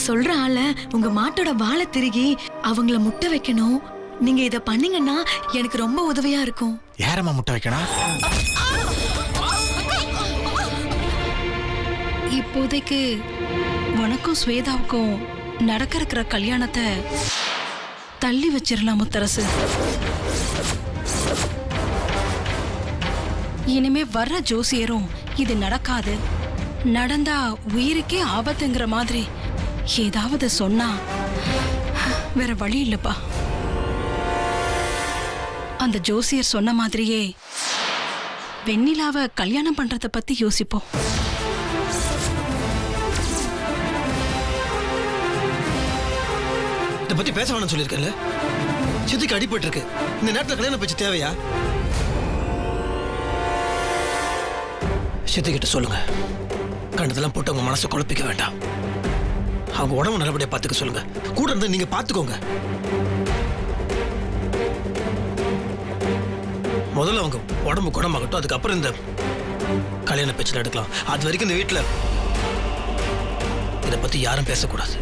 சொல்ற ஆள உங்க மாட்டோட வாழை திருகி அவங்கள முட்டை வைக்கணும். நீங்க இத பண்ணீங்கன்னா எனக்கு ரொம்ப உதவியா இருக்கும். யாரம்மா முட்டை வைக்கணும்? இப்போதைக்கு உனக்கும் ஸ்வேதாவுக்கும் நடக்கிற கல்யாணத்தை தள்ளி வச்சிடலாம் முத்தரசு. இனிமே வர்ற ஜோசியரும் இது நடக்காது, நடந்தா உயிருக்கே ஆபத்துங்கிற மாதிரி ஏதாவது சொன்னா வேற வழி இல்லப்பா. அந்த ஜோசியர் சொன்ன மாதிரியே வெண்ணிலாவை கல்யாணம் பண்றத பத்தி யோசிப்போம். இதை பத்தி பேச வேணும்னு சொல்லியிருக்கேன்ல. சித்திக்கு அடிபட்டு இருக்கு. இந்த நேரத்தில் கல்யாணம் பேச்சு தேவையா? சித்திக்கிட்ட சொல்லுங்க, கண்டதெல்லாம் போட்டு அவங்க மனசை குழப்பிக்க வேண்டாம். அவங்க உடம்பு நல்லபடியா பார்த்துக்க சொல்லுங்க. கூட இருந்து நீங்க பார்த்துக்கோங்க. முதல்ல அவங்க உடம்பு குணமாகட்டும், அதுக்கப்புறம் இந்த கல்யாண பேச்சு எடுக்கலாம். அது வரைக்கும் இந்த வீட்டில் இதை பத்தி யாரும் பேசக்கூடாது.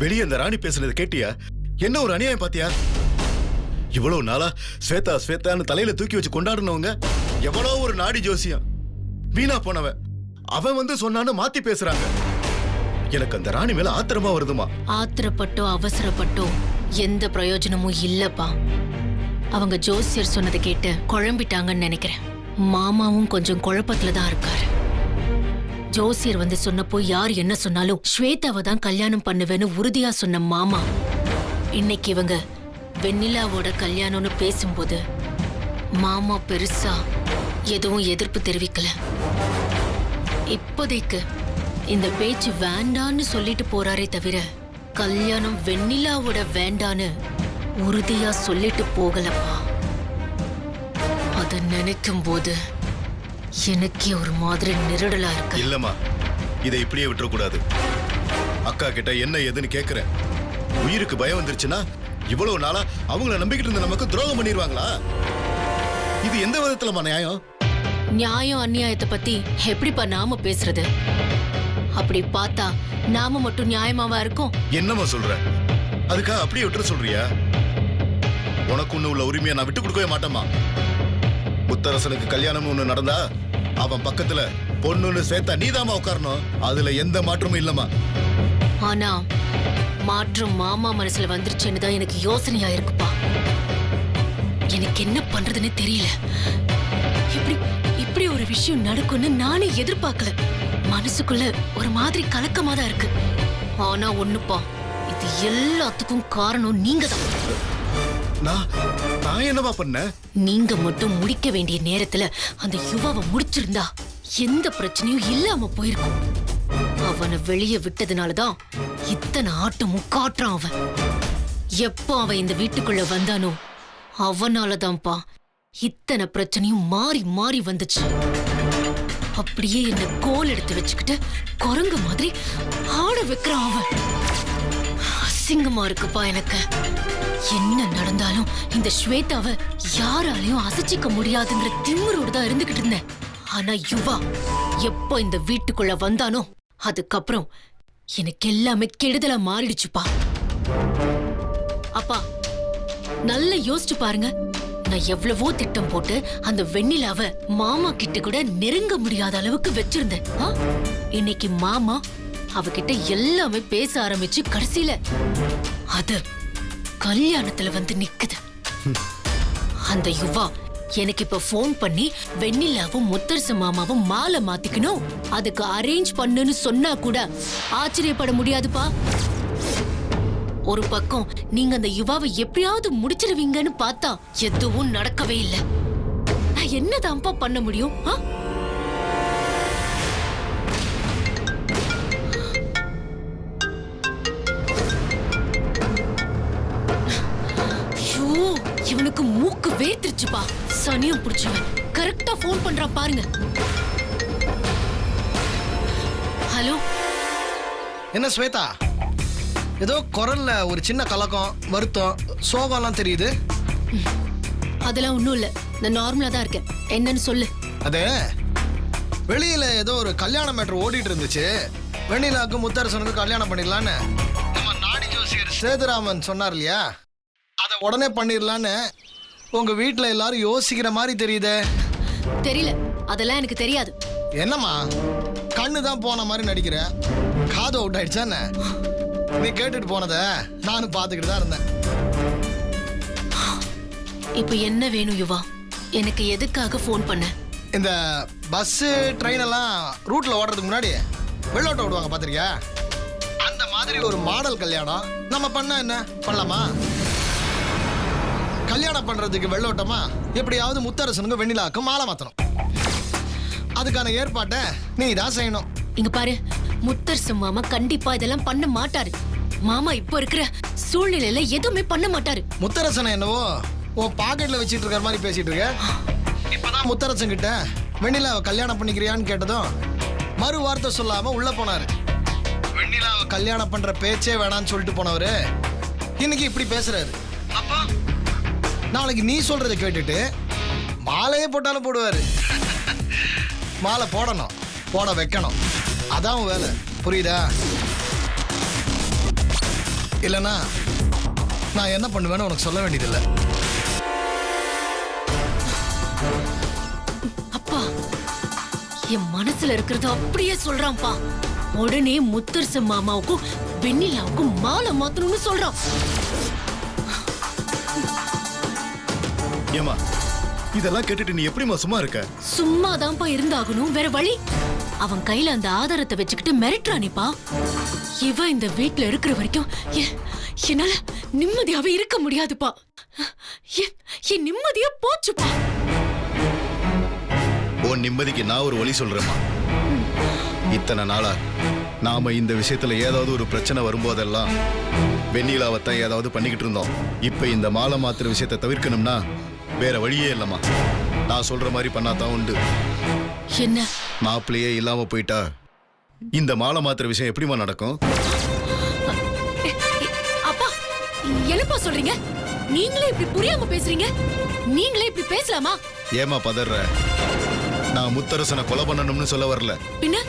வெளியே இந்த ராணி பேசுனது கேட்டியா? என்ன ஒரு அநியாயம் பாத்தியா? இவ்வளவு நாளா ஸ்வேதா ஸ்வேதான்னு தலையில தூக்கி வச்சு கொண்டாடுனவங்க எவ்வளோ ஒரு நாடி ஜோசியம் வீணா போனவன் அவன் வந்து சொன்னான்னு மாத்தி பேசுறாங்க. எனக்கு அந்த ராணி மேல ஆத்திரமா வருதுமா. ஆத்திரப்பட்டோ அவசரப்பட்டோ எந்த பிரயோஜனமும் இல்லப்பா. அவங்க ஜோசியர் சொன்னதை கேட்டு குழம்பிட்டாங்கன்னு நினைக்கிறேன். மாமாவும் கொஞ்சம் குழப்பத்துல தான் இருக்காரு. ஜோசியர் வந்து சொன்னப்போ யார் என்ன சொன்னாலும் ஸ்வேதாவை தான் கல்யாணம் பண்ணுவேன்னு உறுதியா சொன்ன மாமா, இன்னைக்கு இவங்க வெண்ணிலாவோட கல்யாணம்னு பேசும்போது மாமா பெருசா எதுவும் எதிர்ப்பு தெரிவிக்கல. இப்போதைக்கு இந்த பேச்சு வேண்டான்னு சொல்லிட்டு போறாரே தவிர கல்யாணம் வெண்ணிலாவோட வேண்டான்னு உறுதியா சொல்லிட்டு போகலப்பா. அத நினைக்கும் போது எனக்கே ஒரு மாதிரி நெருடலா இருக்கு. இல்லம்மா, இதை இப்படியே விட்டுறக்கூடாது. அக்கா கிட்ட என்ன ஏதுன்னு கேக்குறேன். உயிருக்கு பயம் வந்துருச்சுன்னா இவ்வளவு நாளா அவங்கள நம்பிக்கிட்டு இருந்த நமக்கு துரோகம் பண்ணிடுவாங்களா? இது எந்த விதத்துலமா நியாயம்? நியாயம் அநியாயத்தை பத்தி எப்படிப்பா நாம பேசுறது? அப்படி பார்த்தா நாம மட்டும் நியாயமாவா இருக்கும்? என்னம்மா சொல்ற? அதுக்காக அப்படியே விட்டுற சொல்றியா? உனக்கு ஒண்ணு உள்ள உரிமையை நான் விட்டு கொடுக்கவே மாட்டேமா. முத்தரசனுக்கு கல்யாணம் ஒண்ணு நடந்தா அவன் பக்கத்துல பொண்ணுன்னு ஸ்வேதா நீதாமா உட்காரணும். அதுல எந்த மாற்றமும் இல்லம்மா. ஆனா மாற்றம் மாமா மனசுல வந்துருச்சுன்னு தான் எனக்கு யோசனையா இருக்குப்பா. எனக்கு என்ன பண்றதுன்னு தெரியல. இப்படி ஒரு விஷயம் நடக்கும்னு நானே எதிர்பார்க்கல. மனசுக்குள்ள ஒரு மாதிரி கலக்கமா தான் இருக்கு. ஆனா ஒண்ணுப்பா, இது எல்லாத்துக்கும் காரணம் நீங்க தான். நான் என்னவா பண்ண? நீங்க மட்டும் முடிக்க வேண்டிய நேரத்துல அந்த யுவாவை முடிச்சிருந்தா எந்த பிரச்சனையும் இல்லாம போயிருக்கும். அவனை வெளியே விட்டதுனாலதான் இத்தனை ஆட்டமும் காட்டுறான். அவன் எப்போ அவன் இந்த வீட்டுக்குள்ள வந்தானோ அவனாலதான்ப்பா இத்தனை பிரச்சனையும் மாறி மாறி வந்துச்சு. அப்படியே என்ன கோல் எடுத்து வச்சுக்கிட்டு குரங்கு மாதிரி ஆட வைக்கிறான் அவன். அசிங்கமா இருக்குப்பா எனக்கு. என்ன நடந்தாலும் இந்த ஸ்வேதாவை யாராலையும் அசைச்சிக்க முடியாதுங்கிற திமிரோடு தான் இருந்துகிட்டு இருந்தேன். ஆனா யுவா எப்போ இந்த வீட்டுக்குள்ள வந்தானோ அதுக்கப்புறம் எனக்கு எல்லாமே கெடுதலா மாறிடுச்சுப்பா. அப்பா நல்லா யோசிச்சு பாருங்க. நான் எவ்வளவோ திட்டம் போட்டு அந்த வெண்ணிலாவை மாமா கிட்ட கூட நெருங்க முடியாத அளவுக்கு வச்சிருந்தேன். இன்னைக்கு மாமா அவகிட்ட எல்லாமே பேச ஆரம்பிச்சு கடைசியில அது கல்யாணத்துல வந்து நிக்குது. அந்த யுவா எனக்கு இப்ப போன் பண்ணி வெண்ணிலாவும் முத்தரசு மாமாவும் மாலை மாத்திக்கணும், அதுக்கு அரேஞ்ச் பண்ணுன்னு சொன்னா கூட ஆச்சரியப்பட முடியாதுப்பா. ஒரு பக்கம் நீங்க அந்த யுவாவை எப்படியாவது முடிச்சிருவீங்கன்னு பார்த்தா எதுவும் நடக்கவே இல்லை. நான் என்னதான்ப்பா பண்ண முடியும்? இவனுக்கு மூக்கு வேர்த்திருச்சுப்பா. சனியும் புடிச்சவன் கரெக்டா போன் பண்றான் பாருங்க. ஹலோ. என்ன ஸ்வேதா, ஏதோ குரல்ல ஒரு சின்ன கலக்கம், வருத்தம், சோகம்லாம் தெரியுது. அதெல்லாம் ஒண்ணும் இல்ல, நான் நார்மலா தான் இருக்கேன். என்னன்னு சொல்லு. அது வெளியில ஏதோ ஒரு கல்யாண மேட்டர் ஓடிட்டு இருந்துச்சு. வெண்ணிலாவுக்கு முத்தரசனுக்கு கல்யாணம் பண்ணிடலான்னு நம்ம நாடி ஜோசியர் சேதுராமன் சொன்னார் இல்லையா, அதை உடனே பண்ணிடலான்னு உங்க வீட்டுல எல்லாரும் யோசிக்கிற மாதிரி தெரியுதே. தெரியல, அதெல்லாம் எனக்கு தெரியாது. என்னம்மா கண்ணு தான் போன மாதிரி நடிக்கிற? காது அவுட் ஆயிடுச்சா என்ன? நீ கேட்டுட்டு போனத நானும் பார்த்துக்கிட்டு தான் இருந்தேன். இப்ப என்ன வேணும் யுவா? எனக்கு எதுக்காக போன் பண்ண? இந்த பஸ் ட்ரெயின் எல்லாம் ரூட்ல ஓடுறதுக்கு முன்னாடி வெள்ளோட்டம் விடுவாங்க பாத்திருக்கியா? அந்த மாதிரி ஒரு மாடல் கல்யாணம் நம்ம பண்ணா என்ன பண்ணலாமா? கல்யாணம் பண்றதுக்கு வெள்ளோட்டமா எப்படியாவது முத்தரசனுக்கு வெண்ணிலாவுக்கு மாலை மாத்தணும். அதுக்கான ஏற்பாட்டை நீ தான் செய்யணும். இங்க பாரு, முத்தரசு மாமா கண்டிப்பா இதெல்லாம் பண்ண மாட்டாரு. மாமா இப்ப இருக்கிற சூழ்நிலையில எதுவுமே பண்ண மாட்டாரு. முத்தரசனை என்னவோ உன் பாக்கெட்ல வச்சிட்டு இருக்கிற மாதிரி பேசிட்டு இருக்க. இப்பதான் முத்தரசன் கிட்ட வெண்ணிலாவை கல்யாணம் பண்ணிக்கிறியான்னு கேட்டதும் மறு வார்த்தை சொல்லாம உள்ள போனாரு. வெண்ணிலாவை கல்யாணம் பண்ற பேச்சே வேணான்னு சொல்லிட்டு போனவரு இன்னைக்கு இப்படி பேசுறாரு. அப்போ நாளைக்கு நீ சொல்றதை கேட்டுட்டு மாலையே போட்டாலும் போடுவாரு. மாலை போடணும், போட வைக்கணும், அதான் உன் வேலை. புரியுதா? இல்லைன்னா நான் என்ன பண்ணுவேன்னு உனக்கு சொல்ல வேண்டியதில்லை. அப்பா, என் மனசுல இருக்கிறது அப்படியே சொல்றான்ப்பா. உடனே முத்தரசு மாமாவுக்கும் வெண்ணிலாவுக்கும் மாலை மாத்தணும்னு சொல்றான். ஏமா இதெல்லாம் கேட்டுட்டு நீ எப்படிமா சும்மா இருக்க? சும்மாதான்ப்பா இருந்தாகணும், வேற வழி. அவன் கையில அந்த ஆதாரத்தை வச்சுக்கிட்டு மிரட்டுறானிப்பா. இவன் இந்த வீட்டுல இருக்கிற வரைக்கும் என்னால நிம்மதியாவே இருக்க முடியாதுப்பா. என் நிம்மதியா போச்சுப்பா. உன் நிம்மதிக்கு நான் ஒரு வழி சொல்றேம்மா. இத்தனை நாளா நாம இந்த விஷயத்துல ஏதாவது ஒரு பிரச்சனை வரும்போதெல்லாம் வெண்ணிலாவத்தான் ஏதாவது பண்ணிக்கிட்டு இருந்தோம். இப்ப இந்த மாலை மாத்திர விஷயத்தை தவிர்க்கணும்னா வேற வழியே இல்லம்மா. நான் சொல்ற மாதிரி பண்ணாதான் உண்டு. என்ன? மாப்பிள்ளையே இல்லாம போயிட்டா இந்த மாலை மாத்திர விஷயம் எப்படிமா நடக்கும்? அப்பா, என்னப்பா சொல்றீங்க? நீங்களே இப்படி புரியாம பேசுறீங்க. நீங்களே இப்படி பேசலாமா? ஏமா பதற? நான் முத்தரசனை கொலை பண்ணணும்னு சொல்ல வரல. பின்ன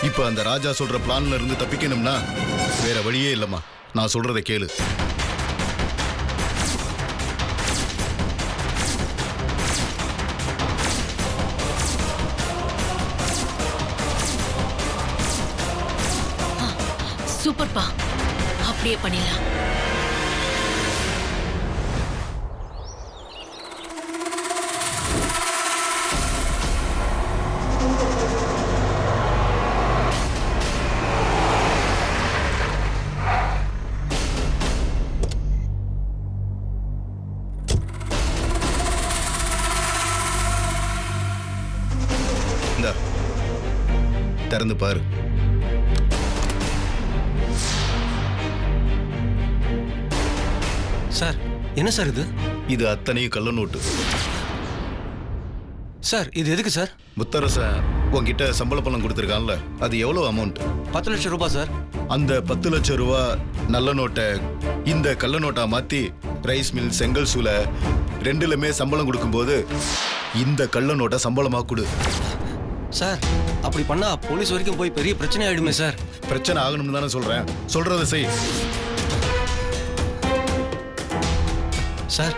இப்ப அந்த ராஜா சொல்ற பிளான்ல இருந்து தப்பிக்கணும்னா வேற வழியே இல்லம்மா. நான் சொல்றதை கேளு. சூப்பர்ப்பா, அப்படியே பண்ணிடலாம். இந்தா திறந்து பாரு. சார், என்ன சார் இது? இது அத்தனையும் கள்ள நோட்டு. சார், இது எதுக்கு சார்? முத்தரசன் உன்கிட்ட சம்பள பணம் கொடுத்துருக்கான்ல, அது எவ்வளவு அமௌண்ட்? 10 லட்சம் ரூபாய் சார். அந்த 10 லட்சம் ரூபா நல்ல நோட்டை இந்த கள்ள நோட்டா மாத்தி ரைஸ் மில், செங்கல் சூளை ரெண்டுலுமே சம்பளம் கொடுக்கும்போது இந்த கள்ள நோட்டை சம்பளமா கொடு. சார், அப்படி பண்ணா போலீஸ் வரைக்கும் போய் பெரிய பிரச்சனை ஆயிடுமே சார். பிரச்சனை ஆகணும்னு தானே சொல்றேன். சொல்றதை செய். சார்,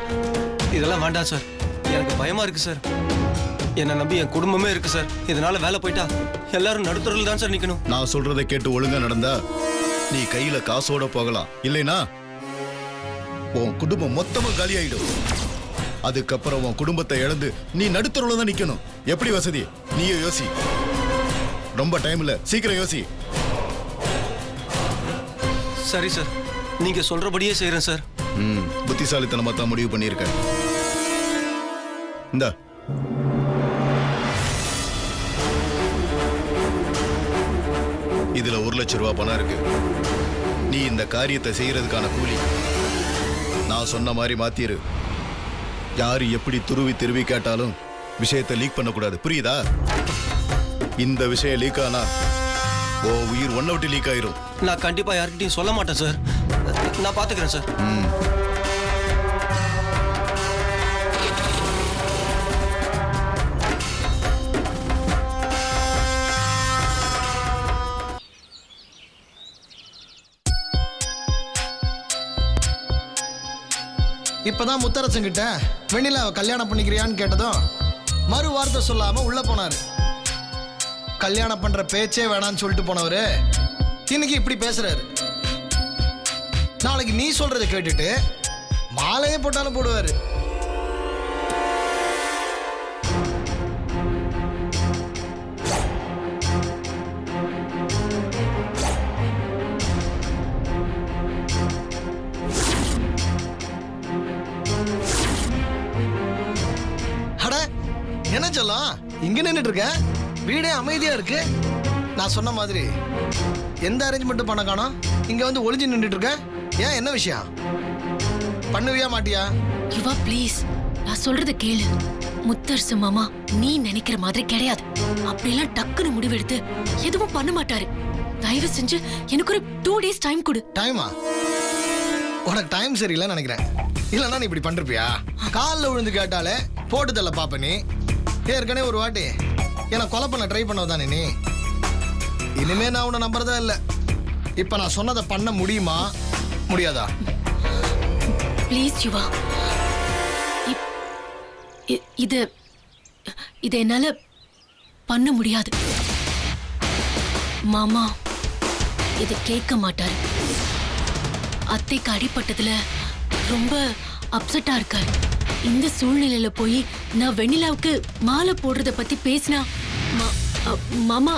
இதெல்லாம் வேண்டாம் சார். எனக்கு பயமா இருக்கு சார். என்னை நம்பி என் குடும்பமே இருக்கு சார். இதனால வேலை போயிட்டா எல்லாரும் நடுத்தரில் தான் சார் நிக்கணும். நான் சொல்றதை கேட்டு ஒழுங்கா நடந்தா நீ கையில காசோட போகலாம். இல்லைனா உன் குடும்பம் மொத்தமா காலியாயிடும். அதுக்கப்புறம் உன் குடும்பத்தை இழந்து நீ நடுத்தருல தான் நிக்கணும். எப்படி வசதி? நீயே யோசி. ரொம்ப டைம் இல்ல, சீக்கிரம் யோசி. சரி சார், நீங்க சொல்றபடியே செய்யறேன் சார். புத்திசாலித்தனமா தான் முடிவு பண்ணிருக்க. இந்த இதுல 1 லட்சம் ரூபாய் பணம் இருக்கு. நீ இந்த காரியத்தை செய்யறதுக்கான கூலி. நான் சொன்ன மாதிரி மாத்திரு. யாரு எப்படி துருவி கேட்டாலும் விஷயத்தை லீக் பண்ணக்கூடாது, புரியுதா? இந்த விஷயம் லீக் ஆனா ஓ உயிர் ஒன்ன விட்டு லீக் ஆயிரும். நான் கண்டிப்பா யார்கிட்டயும் சொல்ல மாட்டேன் சார். நான் பாத்துக்கிறேன் சார். இப்பதான் முத்தரசன் கிட்ட வெண்ணிலாவை கல்யாணம் பண்ணிக்கிறியான்னு கேட்டதும் மறு வார்த்தை சொல்லாம உள்ள போனாரு. கல்யாணம் பண்ற பேச்சே வேணான்னு சொல்லிட்டு போனவரு இன்னைக்கு இப்படி பேசுறாரு. நாளைக்கு நீ சொல்றதை கேட்டுட்டு மாலையே போட்டாலும் போடுவாரு. என்ன சொல்லலாம், இங்க நின்னுட்டு இருக்க, வீடே அமைதியா இருக்கு. நான் சொன்ன மாதிரி எந்த அரேஞ்ச்மெண்ட் பண்ண காணோம், இங்க வந்து ஒளிஞ்சு நின்னுட்டு இருக்க. ஏன், என்ன விஷயம்? பண்ணுவியா மாட்டியா? யுவா ப்ளீஸ், நான் சொல்றத கேளு. முத்தரசு மாமா நீ நினைக்கிற மாதிரி கிடையாது. அப்படியெல்லாம் டக்குன்னு முடிவெடுத்து எதுவும் பண்ண மாட்டாரு. தயவு செஞ்சு எனக்கு ஒரு 2 days டைம் கொடு. டைமா? உனக்கு டைம் சரியில்லைன்னு நினைக்கிறேன். இல்லைன்னா நீ இப்படி பண்ணிருப்பியா? காலில் விழுந்து கேட்டாலே போட்டு தள்ள பாப்ப நீ. ஏற்கனவே ஒரு வாட்டி என்னை கொலை பண்ண ட்ரை பண்ணதானே நீ. இனிமே நான் உன்னை நம்புறதா இல்லை. இப்ப நான் சொன்னதை பண்ண முடியுமா முடியாதா? ப்ளீஸ் யுவா, இது என்னால பண்ண முடியாது. மாமா இதை கேட்க மாட்டாரு. அத்தைக்கு அடிபட்டதுல ரொம்ப அப்செட்டா இருக்காரு. இந்த சூழ்நிலையில போய் நான் வெண்ணிலாவுக்கு மாலை போடுறத பத்தி பேசினா மாமா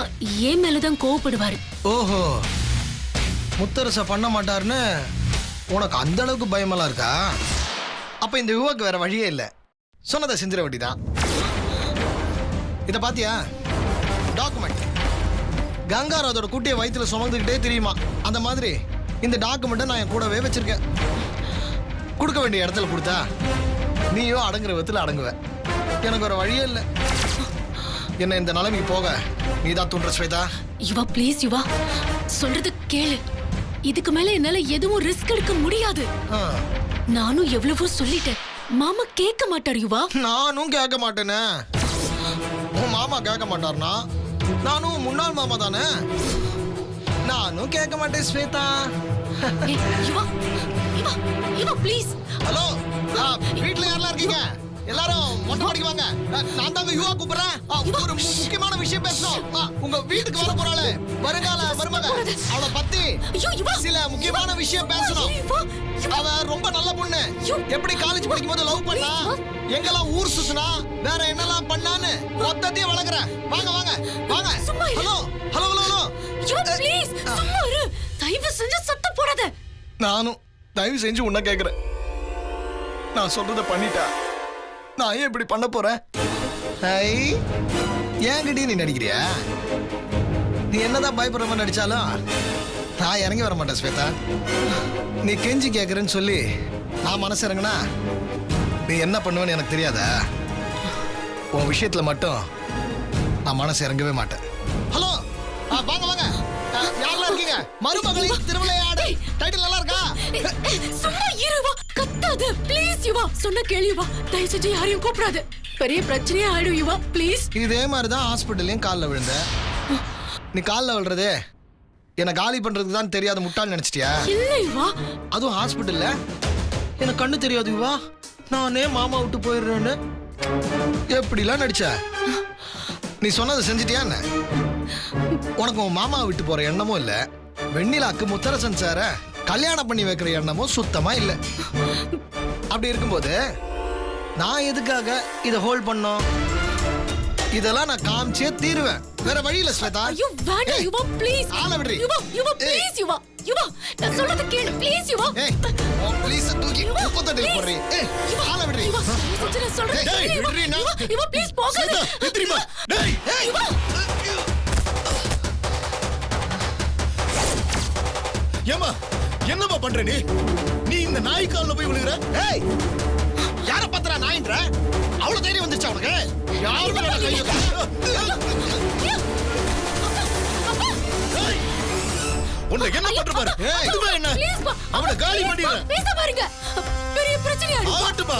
ஏன் மேலதான் கோவப்படுவாரு. ஓஹோ, முத்தரச பண்ண மாட்டாருன்னு உனக்கு அந்த அளவுக்கு பயமெல்லாம் இருக்கா? அப்ப இந்த யுவாக்கு வேற வழியே இல்லை, சொன்னதை செஞ்சிட வேண்டிதான். இத பாத்தியா, டாக்குமெண்ட். கங்காராதோட குட்டியை வயிற்றுல சுமந்துக்கிட்டே தெரியுமா, அந்த மாதிரி இந்த டாக்குமெண்ட்டை நான் என் கூடவே வச்சிருக்கேன். கொடுக்க வேண்டிய இடத்துல கொடுத்தா நீயோ அடங்குற விதத்துல அடங்குவ. எனக்கு ஒரு வழியே இல்லை. என்ன இந்த நிலைமைக்கு போக நீதான் தூண்டுற ஸ்வேதா. யுவா ப்ளீஸ் யுவா, சொல்றது கேளு. இதுக்கு மேல என்னால எதுவும் ரிஸ்க் எடுக்க முடியாது. நானும் எவ்வளவோ சொல்லிட்டேன், மாமா கேட்க மாட்டார் யுவா. நானும் கேட்க மாட்டேனே. உன் மாமா கேட்க மாட்டார்னா நானும் முன்னாள் மாமா தானே. நானும் கேட்க மாட்டேன் ஸ்வேதா. யுவா யுவா யுவா ப்ளீஸ். ஹலோ, வீட்ல யாரெல்லாம் இருக்கீங்க? எல்லாரும் மொட்டை மாடிக்கு வாங்க. நான் தாங்க யுவா கூப்பிடுறேன். ஒரு முக்கியமான விஷயம் பேசணும். உங்க வீட்டுக்கு வர போறாளே வருங்கால மருமக, அவளை பத்தி சில முக்கியமான விஷயம் பேசணும். அவ ரொம்ப நல்ல பொண்ணு. எப்படி காலேஜ் படிக்கும் போது லவ் பண்ணா, எங்கெல்லாம் ஊர் சுத்தினா, வேற என்னெல்லாம் பண்ணான்னு மொத்தத்தையும் வளர்க்குறேன். வாங்க வாங்க வாங்க. Hello hello hello hello please சும்மா இரு. தயவு செஞ்சு சத்தம் போடாத. நானும் தயவு செஞ்சு உன்ன கேக்குறேன். நான் சொல்றத பண்ணிட்டா நான் ஏன் இப்படி பண்ண போறேன்? ஏன்கிட்டயே நீ நடிக்கிறியா? நீ என்னதான் பயப்படுற மாதிரி நடிச்சாலும் நான் இறங்கி வர மாட்டேன் ஸ்வேதா. நீ கெஞ்சி கேட்கறேன்னு சொல்லி நான் மனசு இறங்கினா நீ என்ன பண்ணுவேன்னு எனக்கு தெரியாதா? உன் விஷயத்துல மட்டும் நான் மனசு இறங்கவே மாட்டேன். ஹலோ, வாங்க வாங்க. யாரெல்லாம் இருக்கீங்க? மருமகளின் திருவிளையாடல் டைட்டில் நல்லா இருக்கா? சும்மா இருவா, கத்தாத ப்ளீஸ் யுவா. சொன்ன கேளு யுவா, தயவு செஞ்சு யாரையும் கூப்பிடாத. பெரிய பிரச்சனையே ஆயிடும் யுவா ப்ளீஸ். இதே மாதிரி தான் ஹாஸ்பிட்டல்லையும் காலில் விழுந்த. நீ காலில் விழுறதே என்னை காலி பண்றதுக்கு தான் தெரியாத முட்டாள் நினைச்சிட்டியா? இல்ல யுவா. அதுவும் ஹாஸ்பிட்டல்ல எனக்கு கண்ணு தெரியாது யுவா, நானே மாமா விட்டு போயிடுறேன்னு எப்படிலாம் நடிச்ச? நீ சொன்னதை செஞ்சிட்டியா என்ன? உனக்கு உன் மாமா விட்டு போற எண்ணமும் இல்ல, வெண்ணிலாக்கு முத்தரசன் சார கல்யாணம் பண்ணி வைக்கிற எண்ணமும் சுத்தமா இல்ல. அப்படி இருக்கும்போது நான் எதுக்காக இதை ஹோல்ட் பண்ணோம்? இதெல்லாம் நான் காமிச்சே தீருவேன். வேற வழி இல்ல ஸ்வேதா. ஐயோ வேண்டாம் யுவா ப்ளீஸ். ஆள விடுறீ. யுவா யுவா ப்ளீஸ் யுவா. யுவா நான் சொல்றத கேளு ப்ளீஸ் யுவா. ஏய் ஓ ப்ளீஸ் தூக்கி குப்பத்தடி போடுறீ. ஏய் ஆள விடுறீ. யுவா நான் சொல்றத ஏய் கேளு விடுறீ. யுவா. யுவா ப்ளீஸ் போகாத. எந்திரிமா. டேய் யுவா. ஏமா என்னமா பண்ற நீ? நீ இந்த நாய் கால்ல போய் விழுகுற? ஏய் யார பத்திரா நாய் எப்படின்ற அவ்வளவு தைரியம் வந்துருச்சு அவனுக்கு? யாருமே வேணா கை வைக்க. உன்னை என்ன பண்ற பாரு. இதுவா என்ன? அவனை காலி பண்ணிடுறேன். பேச பாருங்க. பெரிய பிரச்சனை ஆட்டுமா.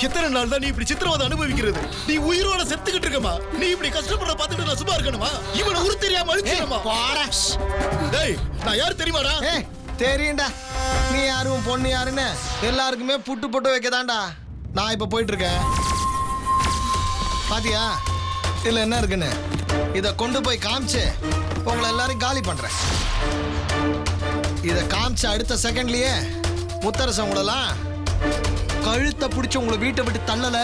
எத்தனை நாள் தான் நீ இப்படி சித்திரவதை அனுபவிக்கிறது? நீ உயிரோட செத்துக்கிட்டு இருக்கமா? நீ இப்படி கஷ்டப்படுற பார்த்துட்டு நான் சும்மா இருக்கணுமா? இவனை உரு தெரியாம அழிச்சிடமா? டேய், நான் யாரு தெரியுமாடா? தெரியும்டா. நீ யாரும் பொண்ணு யாருன்னு எல்லாருக்குமே புட்டு போட்டு வைக்கதான்டா நான் இப்ப போயிட்டு இருக்கேன். பாத்தியா இதுல என்ன இருக்குன்னு? இத கொண்டு போய் காமிச்சு உங்களை எல்லாரும் காலி பண்றேன். இத காமிச்ச அடுத்த செகண்ட்லயே முத்தரசன் உங்களெல்லாம் கழுத்தை பிடிச்சு உங்களை வீட்டை விட்டு தள்ளல.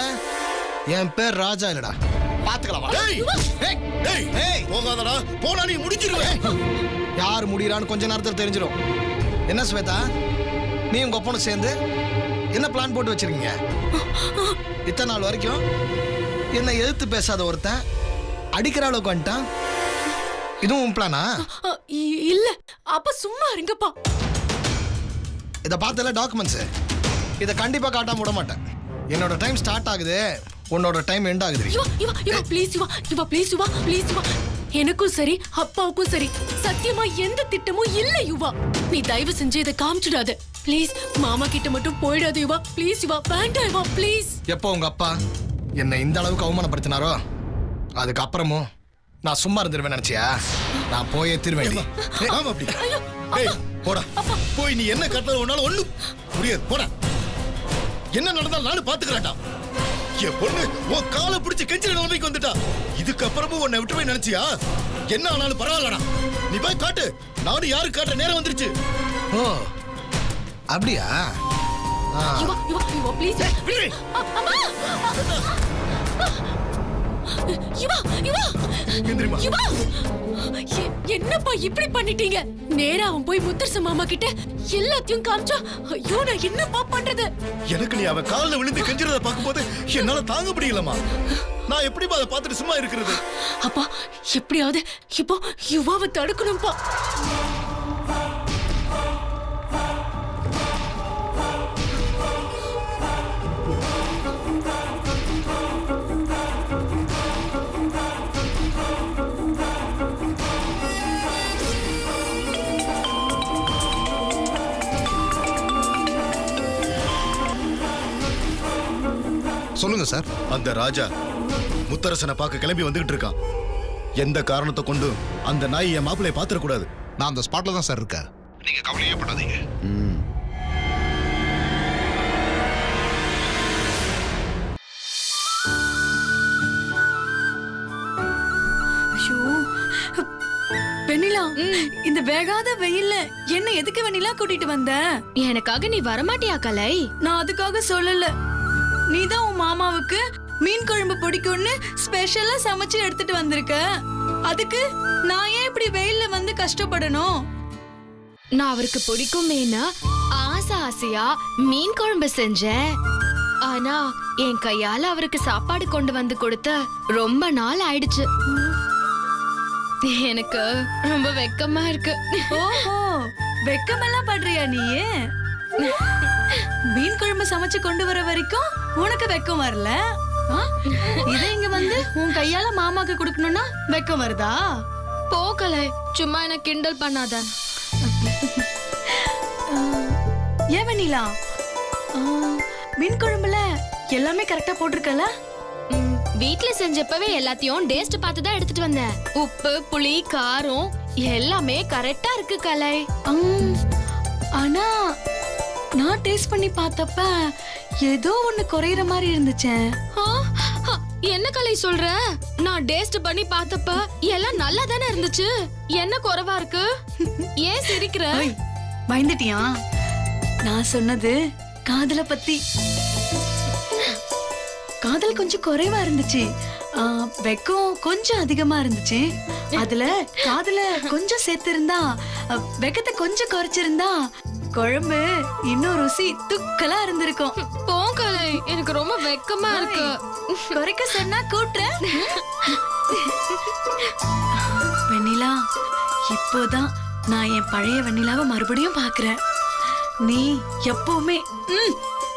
என் பேர் ராஜா இல்லடா. பாத்துக்கலாம். போகாதடா. போனா நீ முடிச்சிருவேன். யார் முடியறான்னு கொஞ்ச நேரத்துல தெரிஞ்சிடும். என்ன ஸ்வேதா, நீ உங்க ஒப்பனும் சேர்ந்து என்ன பிளான் போட்டு வச்சிருக்கீங்க? இத்தனை நாள் வரைக்கும் என்ன எதிர்த்து பேசாத ஒருத்தன் அடிக்கிற அளவுக்கு வந்துட்டான். இதுவும் பிளானா? இல்ல அப்ப சும்மா இருங்கப்பா. இத பார்த்தல டாக்குமெண்ட்ஸ். இத கண்டிப்பா காட்டாம விட மாட்டேன். என்னோட டைம் ஸ்டார்ட் ஆகுது, உன்னோட டைம் எண்ட் ஆகுது. ப்ளீஸ் எனக்கும் சரி அப்பாவுக்கும் சரி சத்தியமா எந்த திட்டமும் இல்ல யுவா. நீ தயவு செஞ்சு இதை காமிச்சிடாத ப்ளீஸ். மாமா கிட்ட மட்டும் போயிடாத யுவா. ப்ளீஸ் யுவா, வேண்டாம் யுவா ப்ளீஸ். எப்போ உங்க அப்பா என்னை இந்த அளவுக்கு அவமானப்படுத்தினாரோ அதுக்கு அப்புறமும் நான் சும்மா இருந்துருவேன் நினைச்சியா? நான் போயே திருவேன். ஆமா அப்படி. ஏய் போடா. போய் நீ என்ன கட்டல ஒன்னால ஒண்ணு முடியாது. போடா. என்ன நடந்தாலும் நானும் பாத்துக்கிறேன்டா. என் பொண்ணு உன் காலை பிடிச்சு கெஞ்சிற நிலைமைக்கு வந்துட்டா. இதுக்கப்புறமும் உன்னை விட்டு போய் நினைச்சியா? என்ன ஆனாலும் பரவாயில்லடா. நீ போய் காட்டு. நானும் யாருக்கு காட்டுற நேரம் வந்துருச்சு. ஓ அப்படியா? யுவா ப்ளீஸ். என்னப்பா இப்படி பண்ணிட்டீங்க? நேரா அவன் போய் முத்தரச மாமா கிட்ட எல்லாத்தையும் காமிச்சா ஐயோ நான் என்னப்பா பண்றது? எனக்கு நீ அவ காலில் விழுந்து கெஞ்சிறத பார்க்கும்போது என்னால தாங்க முடியலமா. நான் எப்படிப்பா அதை பார்த்துட்டு சும்மா இருக்கிறது? அப்பா எப்படியாவது இப்போ யுவாவை தடுக்கணும்பா. சொல்லுங்க சார். அந்த ராஜா முத்தரசனை பார்க்க கிளம்பி வந்துகிட்டு இருக்கான். எந்த காரணத்தை கொண்டு அந்த நாய் என் மாப்பிள்ளைய பாத்திரக்கூடாது. நான் அந்த ஸ்பாட்ல தான் சார் இருக்கேன். நீங்க கவலையே படாதீங்க. வெண்ணிலா, இந்த வேகாத வெயில்ல என்ன எதுக்கு வெண்ணிலா கூட்டிட்டு வந்த? எனக்காக நீ வரமாட்டியா கலை? நான் அதுக்காக சொல்லல. நீதான் உன் மாமாவுக்கு மீன் குழம்பு பிடிக்கும்னு ஸ்பெஷலா சமைச்சு எடுத்துட்டு வந்திருக்க. அதுக்கு நான் ஏன் இப்படி வெயில்ல வந்து கஷ்டப்படணும்? நான் அவருக்கு பிடிக்குமேனா ஆசையா மீன் குழம்பு செஞ்சேன். ஆனா என் கையால அவருக்கு சாப்பாடு கொண்டு வந்து கொடுத்த ரொம்ப நாள் ஆயிடுச்சு. எனக்கு ரொம்ப வெக்கமா இருக்கு. ஓஹோ, வெக்கமெல்லாம் படுறியா நீ? மீன் குழம்பு சமைச்சு கொண்டு வர வரைக்கும் உனக்கு வெக்கம் வரல. இதை இங்க வந்து உன் கையால மாமாக்கு கொடுக்கணும்னா வெக்கம் வருதா? போகலை, சும்மா என்ன கிண்டல் பண்ணாத. ஏன் வெண்ணிலா, மீன் குழம்புல எல்லாமே கரெக்டா போட்டிருக்கல? வீட்ல செஞ்சப்பவே எல்லாத்தையும் டேஸ்ட் பார்த்து தான் எடுத்துட்டு வந்தேன். உப்பு, புளி, காரம் எல்லாமே கரெக்டா இருக்கு கலை. ஆனா நான் டேஸ்ட் பண்ணி பார்த்தப்ப ஏதோ ஒண்ணு குறையிற மாதிரி இருந்துச்சே. என்ன கலை சொல்ற? நான் டேஸ்ட் பண்ணி பார்த்தப்ப எல்லாம் நல்லா தானே இருந்துச்சு. என்ன குறைவா இருக்கு? ஏன் சிரிக்கிற? பயந்துட்டியா? நான் சொன்னது காதல பத்தி. காதல் கொஞ்சம் குறைவா இருந்துச்சு, வெக்கம் கொஞ்சம் அதிகமா இருந்துச்சு. அதுல காதல கொஞ்சம் சேர்த்து இருந்தா, வெக்கத்தை கொஞ்சம் குறைச்சிருந்தா குழம்பு இன்னும் ருசி துக்கலா இருந்திருக்கும். போங்கலை, எனக்கு ரொம்ப வெக்கமா இருக்கு. குறைக்க சொன்னா கூட்டுறேன். வெண்ணிலா, இப்போதான் நான் என் பழைய வெண்ணிலாவை மறுபடியும் பாக்குறேன். நீ எப்பவுமே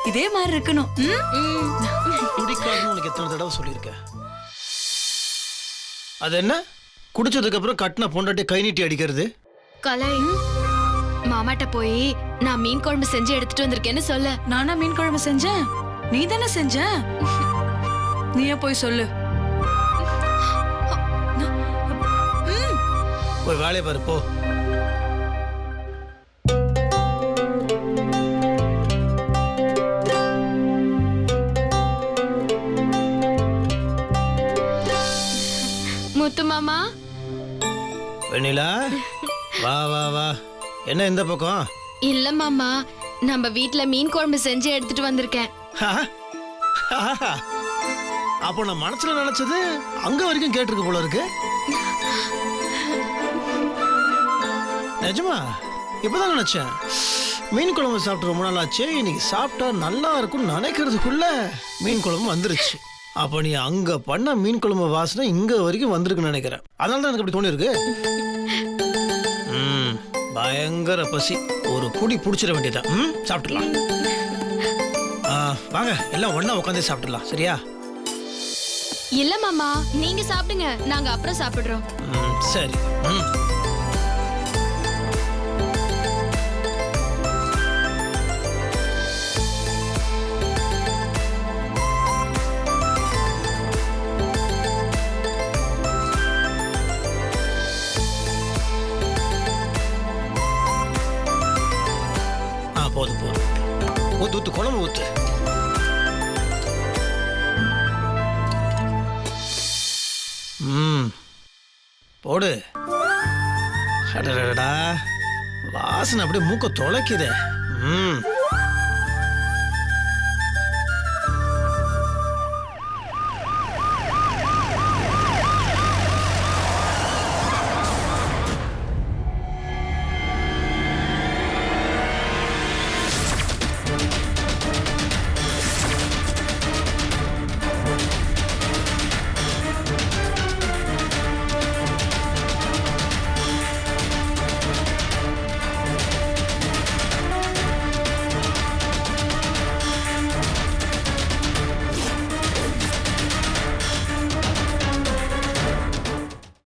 இதே மாதிரி இருக்கணும். குடிக்காதுன்னு உனக்கு எத்தனை தடவை சொல்லியிருக்கேன். அது என்ன குடிச்சதுக்கு அப்புறம் கட்டின பொண்டாட்டி கை நீட்டி அடிக்கிறது? கலை, மாமாட்ட போய் நான் மீன் குழம்பு செஞ்சு எடுத்துட்டு வந்திருக்கேன்னு சொல்ல. நானா மீன் குழம்பு செஞ்சேன்? நீ தானே செஞ்ச. நீயே போய் சொல்லு. போய் வேலையை பாரு போ. முத்து மாமா. வெண்ணிலா, வா வா வா. என்ன இந்த பக்கம்? இல்ல மாமா, நம்ம வீட்ல மீன் குழம்பு செஞ்சு எடுத்துட்டு வந்திருக்கேன். அப்போ நான் மனசுல நினைச்சது அங்க வரைக்கும் கேட்டிருக்கு போல இருக்கு. நிஜமா இப்பதான் நினைச்சேன். மீன் குழம்பு சாப்பிட்டு ரொம்ப நாள் ஆச்சு, இன்னைக்கு சாப்பிட்டா நல்லா இருக்கும்னு நினைக்கிறதுக்குள்ள மீன் குழம்பு வந்துருச்சு. அப்போ நீ அங்க பண்ண மீன் குழம்பு வாசனை இங்க வரைக்கும் வந்திருக்குன்னு நினைக்கிறேன். அதனால தான் எனக்கு அப்படி தோணி இருக்கு. பயங்கர பசி, ஒரு புடி புடிச்சிட வேண்டியதான். சாப்பிட்டுலாம். வாங்க எல்லாம் ஒண்ணா உட்காந்து சாப்பிட்டுலாம். சரியா? இல்ல மாமா, நீங்க சாப்பிடுங்க, நாங்க அப்புறம் சாப்பிடுறோம். சரி. போதும் போதும். ஊத்து ஊத்து, குழம்பு ஊத்து. போடு. வாசனை அப்படியே மூக்க தொலைக்குதே.